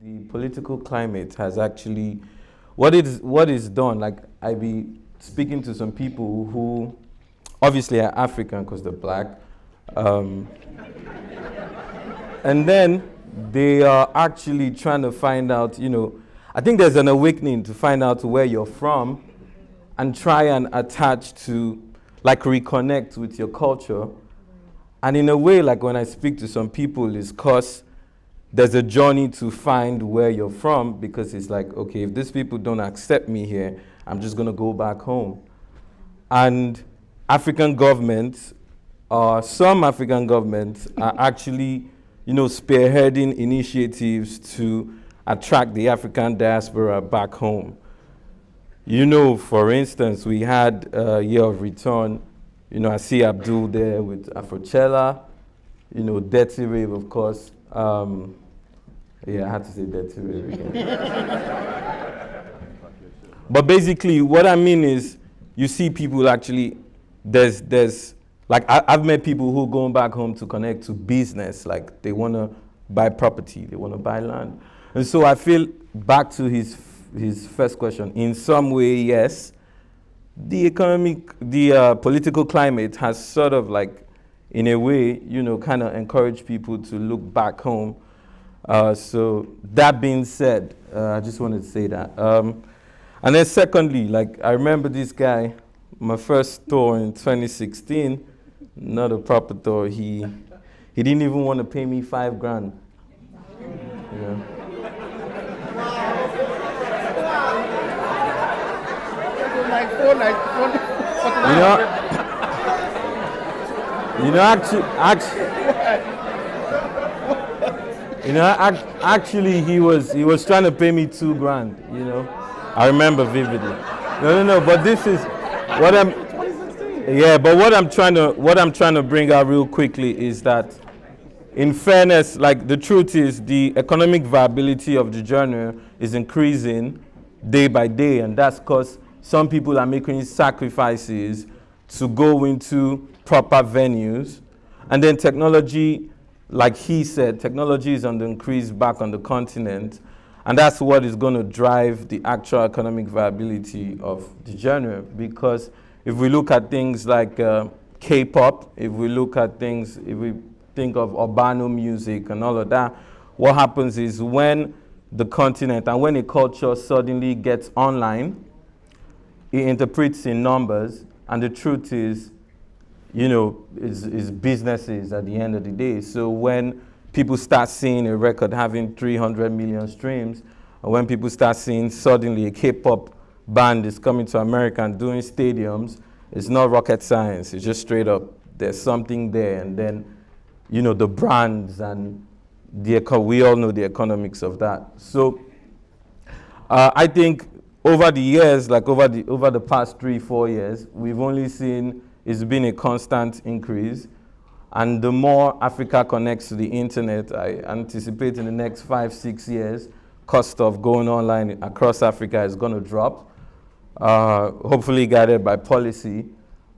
The political climate has actually, what is done, like I be speaking to some people who obviously are African because they're black, um, and then they are actually trying to find out, I think there's an awakening to find out where you're from and try and attach to, like reconnect with your culture. And in a way, like when I speak to some people, it's because there's a journey to find where you're from, because it's like, okay, if these people don't accept me here, I'm just going to go back home. And African governments, some African governments are actually, spearheading initiatives to attract the African diaspora back home. For instance, we had a year of return. I see Abdul there with Afrochella, Dirty Rave, of course. Yeah, I had to say Dirty Rave again. But basically, what I mean is, you see people actually, there's like, I've met people who are going back home to connect to business, like they want to buy property, they want to buy land. And so I feel, back to his first question, in some way, yes, the political climate has sort of like, in a way, kind of encouraged people to look back home. So that being said, I just wanted to say that. And then secondly, like I remember this guy, my first tour in 2016, not a proper tour, he didn't even want to pay me $5,000. Like four, actually, he was trying to pay me $2,000. I remember vividly. No. But this is what I'm. 2016. Yeah, but what I'm trying to bring out real quickly is that, in fairness, like the truth is, the economic viability of the genre is increasing day by day, and that's because some people are making sacrifices to go into proper venues. And then technology, like he said, technology is on the increase back on the continent. And that's what is going to drive the actual economic viability of the genre. Because if we look at things like K-pop, if we think of urbano music and all of that, what happens is when the continent and when a culture suddenly gets online, it interprets in numbers, and the truth is, is businesses at the end of the day. So when people start seeing a record having 300 million streams, or when people start seeing suddenly a K-pop band is coming to America and doing stadiums, it's not rocket science. It's just straight up, there's something there. And then, the brands and we all know the economics of that. So I think over the years, like over the past 3-4 years, we've only seen it's been a constant increase. And the more Africa connects to the internet, I anticipate in the next 5-6 years, cost of going online across Africa is going to drop, hopefully guided by policy.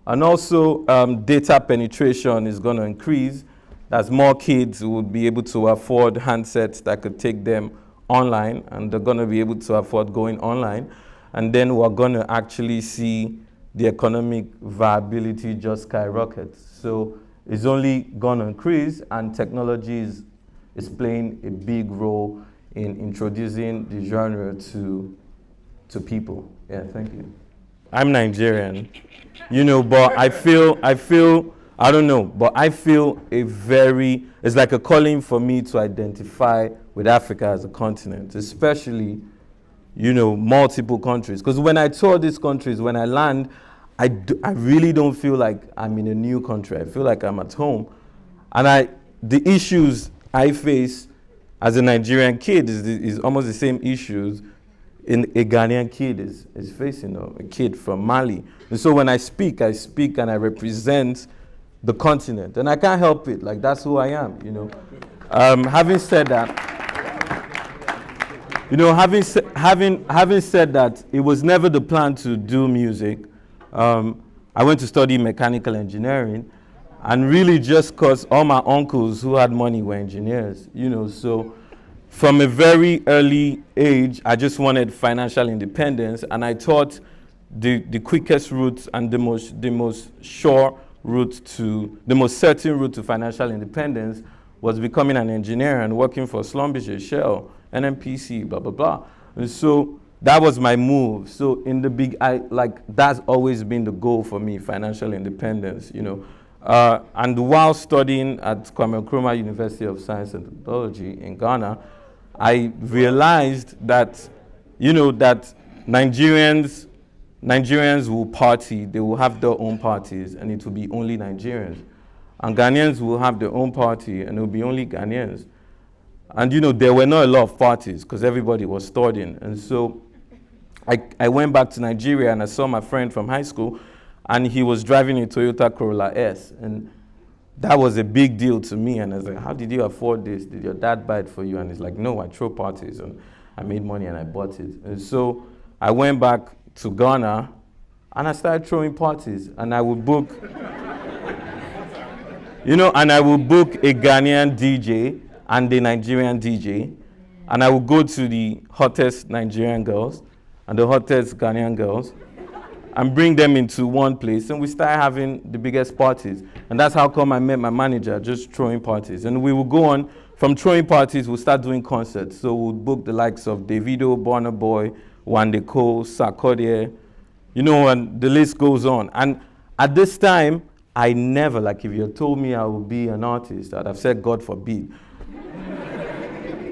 And also data penetration is going to increase, as more kids will be able to afford handsets that could take them online, and they're going to be able to afford going online. And then we're going to actually see the economic viability just skyrocket. So it's only going to increase, and technology is playing a big role in introducing the genre to people. Yeah, thank you. I'm Nigerian, but I feel, I don't know, but I feel it's like a calling for me to identify with Africa as a continent, especially, multiple countries. Because when I tour these countries, when I land, I really don't feel like I'm in a new country. I feel like I'm at home. And the issues I face as a Nigerian kid is almost the same issues a Ghanaian kid is facing, a kid from Mali. And so when I speak and I represent the continent. And I can't help it. Like, that's who I am, Having said that, having said that, it was never the plan to do music. I went to study mechanical engineering, and really just because all my uncles who had money were engineers, so from a very early age, I just wanted financial independence, and I thought the quickest route and the most sure route to, the most certain route to financial independence was becoming an engineer and working for Schlumberger, Shell, NMPC, blah, blah, blah. And so that was my move. So in the that's always been the goal for me, financial independence, you know. And while studying at Kwame Nkrumah University of Science and Technology in Ghana, I realized that, you know, that Nigerians will party, they will have their own parties, and it will be only Nigerians. And Ghanaians will have their own party, and it will be only Ghanaians. And you know, there were not a lot of parties because everybody was studying. And so I went back to Nigeria and I saw my friend from high school, and he was driving a Toyota Corolla S. And that was a big deal to me. And I was like, how did you afford this? Did your dad buy it for you? And he's like, no, I throw parties. And I made money and I bought it. And so I went back to Ghana and I started throwing parties. And I would book, you know, and I would book a Ghanaian DJ and a Nigerian DJ. And I would go to the hottest Nigerian girls and the hottest Ghanaian girls and bring them into one place, and we started having the biggest parties. And that's how come I met my manager, just throwing parties. And we would go on, from throwing parties, we'll start doing concerts. So we'll book the likes of Davido, Burna Boy, Wande Cole, Sarkodie, you know, and the list goes on. And at this time, I never, like if you had told me I would be an artist, I'd have said, God forbid.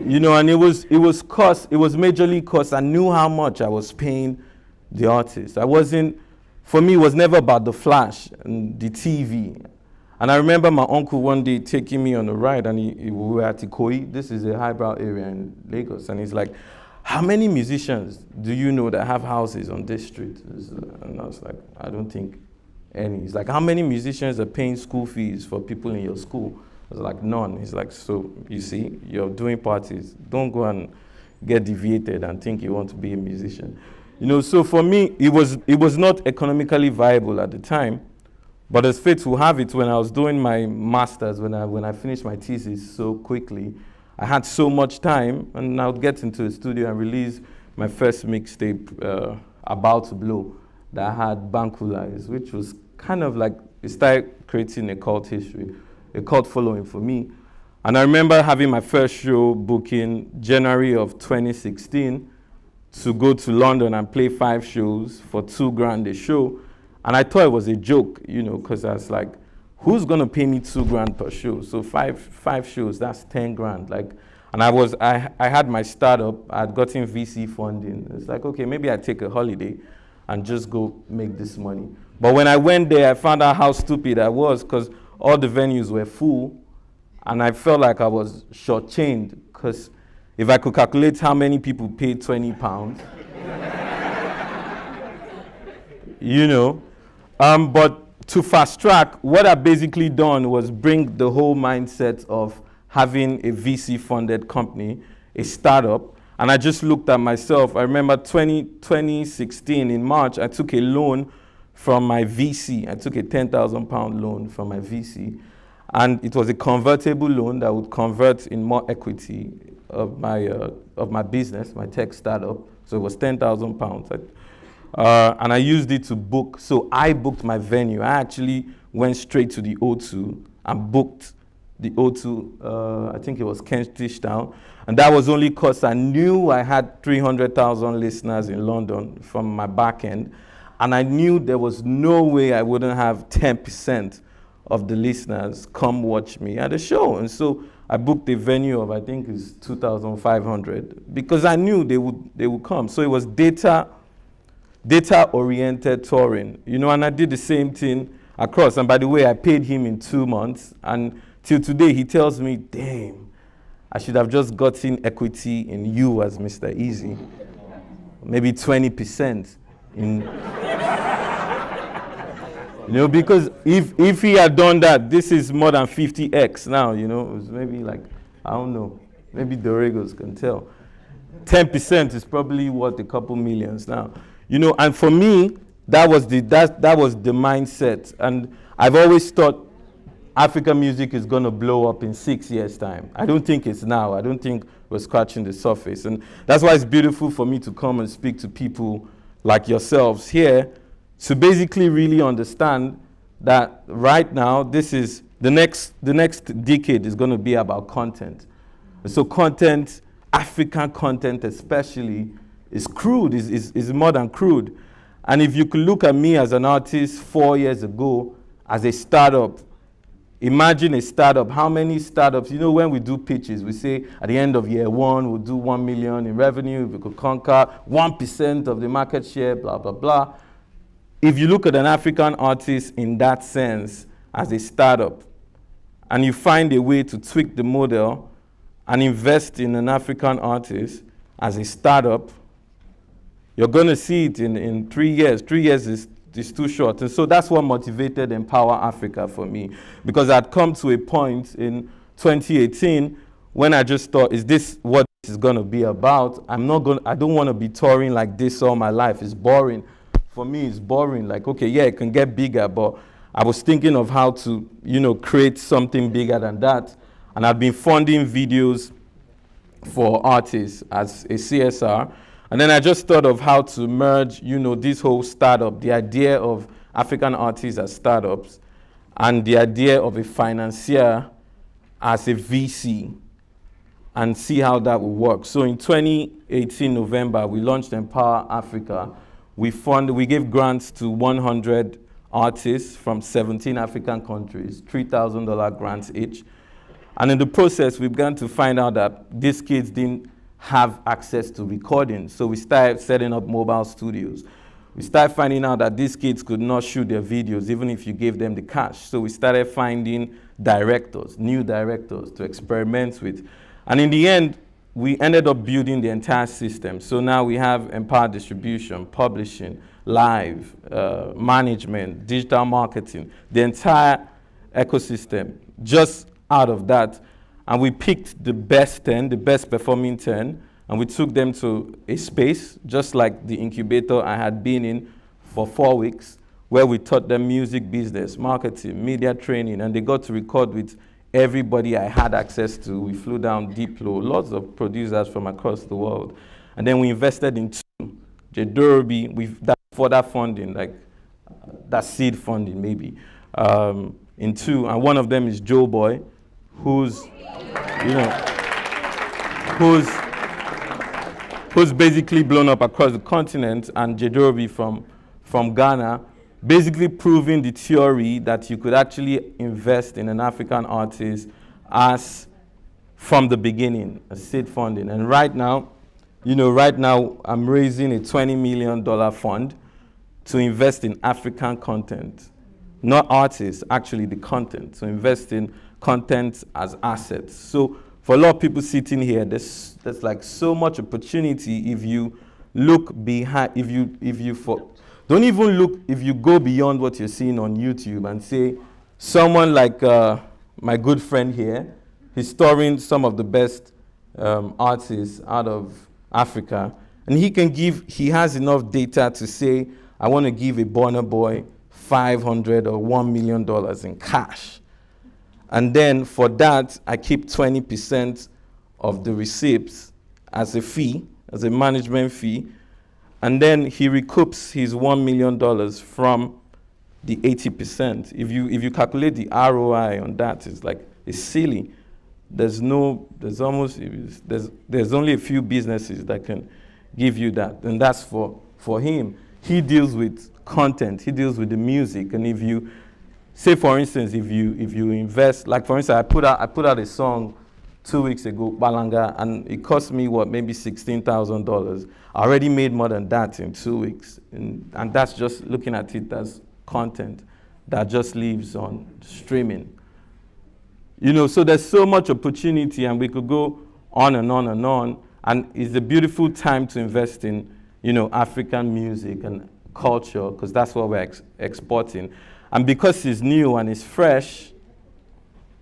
You know, and it was majorly cost. I knew how much I was paying the artist. For me, it was never about the flash and the TV. And I remember my uncle one day taking me on a ride, and we were at Ikoyi. This is a highbrow area in Lagos. And he's like, how many musicians do you know that have houses on this street? And I was like, I don't think any. He's like, how many musicians are paying school fees for people in your school? I was like, none. He's like, so you see, you're doing parties. Don't go and get deviated and think you want to be a musician. You know, so for me, it was not economically viable at the time, but as fate will have it, when I was doing my master's, when I finished my thesis so quickly, I had so much time, and I would get into the studio and release my first mixtape, About to Blow, that had Bankulais, which was kind of like, it started creating a cult history, a cult following for me. And I remember having my first show booking January of 2016, to go to London and play 5 shows for $2,000 a show. And I thought it was a joke, you know, because I was like, who's gonna pay me $2,000 per show? So five shows, that's 10 grand. Like, and I had my startup, I had gotten VC funding. It's like, okay, maybe I take a holiday and just go make this money. But when I went there, I found out how stupid I was, because all the venues were full, and I felt like I was shortchanged, because if I could calculate how many people paid £20, you know. But to fast track, what I basically done was bring the whole mindset of having a VC-funded company, a startup, and I just looked at myself. I remember 2016 in March, I took a loan from my VC. I took a £10,000 loan from my VC, and it was a convertible loan that would convert in more equity of my business, my tech startup. So it was £10,000. And I used it to book. So I booked my venue. I actually went straight to the O2 and booked the O2, I think it was Kentish Town. And that was only because I knew I had 300,000 listeners in London from my back end. And I knew there was no way I wouldn't have 10% of the listeners come watch me at a show. And so I booked a venue of, I think it's 2,500, because I knew they would come. So it was data-oriented touring, you know, and I did the same thing across. And by the way, I paid him in 2 months, and till today he tells me, damn, I should have just gotten equity in you as Mr. Eazi. Maybe 20% in, you know, because if he had done that, this is more than 50x now, you know. It was maybe like, I don't know, maybe the Regos can tell. 10% is probably worth a couple millions now. You know, and for me, that was the mindset. And I've always thought African music is going to blow up in 6 years' time. I don't think it's now. I don't think we're scratching the surface. And that's why it's beautiful for me to come and speak to people like yourselves here to basically really understand that right now, this is the next decade is going to be about content. So content, African content especially, is crude, is more than crude. And if you could look at me as an artist 4 years ago, as a startup, imagine a startup. How many startups, when we do pitches, we say at the end of year one, we'll do 1 million in revenue, if we could conquer 1% of the market share, blah, blah, blah. If you look at an African artist in that sense as a startup, and you find a way to tweak the model and invest in an African artist as a startup, you're going to see it in 3 years. 3 years is too short. And so that's what motivated Empower Africa for me, because I'd come to a point in 2018 when I just thought, is this what this is going to be about? I don't want to be touring like this all my life. It's boring. For me, it's boring. Like, okay, yeah, it can get bigger, but I was thinking of how to, create something bigger than that. And I've been funding videos for artists as a CSR. And then I just thought of how to merge, this whole startup, the idea of African artists as startups, and the idea of a financier as a VC, and see how that will work. So in 2018 November, we launched Empower Africa. We gave grants to 100 artists from 17 African countries, $3,000 grants each. And in the process, we began to find out that these kids didn't have access to recording. So we started setting up mobile studios. We started finding out that these kids could not shoot their videos, even if you gave them the cash. So we started finding directors, new directors to experiment with. And in the end, we ended up building the entire system. So now we have Empower Distribution, Publishing, Live, Management, Digital Marketing, the entire ecosystem just out of that. And we picked the best 10, the best performing 10, and we took them to a space, just like the incubator I had been in for 4 weeks, where we taught them music business, marketing, media training, and they got to record with everybody I had access to. We flew down Diplo, lots of producers from across the world. And then we invested in two. Jedorobi, that further funding, like that seed funding maybe, in two. And one of them is Joe Boy, who's basically blown up across the continent, and Jedorobi from Ghana, basically proving the theory that you could actually invest in an African artist as from the beginning, a seed funding. And right now I'm raising a $20 million fund to invest in African content, not artists, actually the content, to invest in content as assets. So for a lot of people sitting here, there's like so much opportunity if you look behind, if don't even look, if you go beyond what you're seeing on YouTube and say, someone like my good friend here, he's touring some of the best artists out of Africa, and he has enough data to say, I want to give a Burna Boy $500 or $1 million in cash. And then for that, I keep 20% of the receipts as a fee, as a management fee. And then he recoups his $1 million from the 80%. If you calculate the ROI on that, it's silly. There's only a few businesses that can give you that. And that's for him. He deals with content, he deals with the music. And if you say, for instance, if you invest, like for instance, I put out a song 2 weeks ago, Balanga, and it cost me maybe $16,000. I already made more than that in 2 weeks, and that's just looking at it as content that just lives on streaming. So there's so much opportunity, and we could go on and on and on. And it's a beautiful time to invest in, African music and culture, because that's what we're exporting. And because it's new and it's fresh,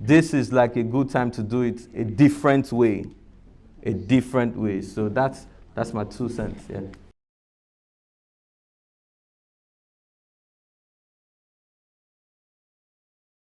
this is like a good time to do it a different way. So that's my 2 cents, yeah.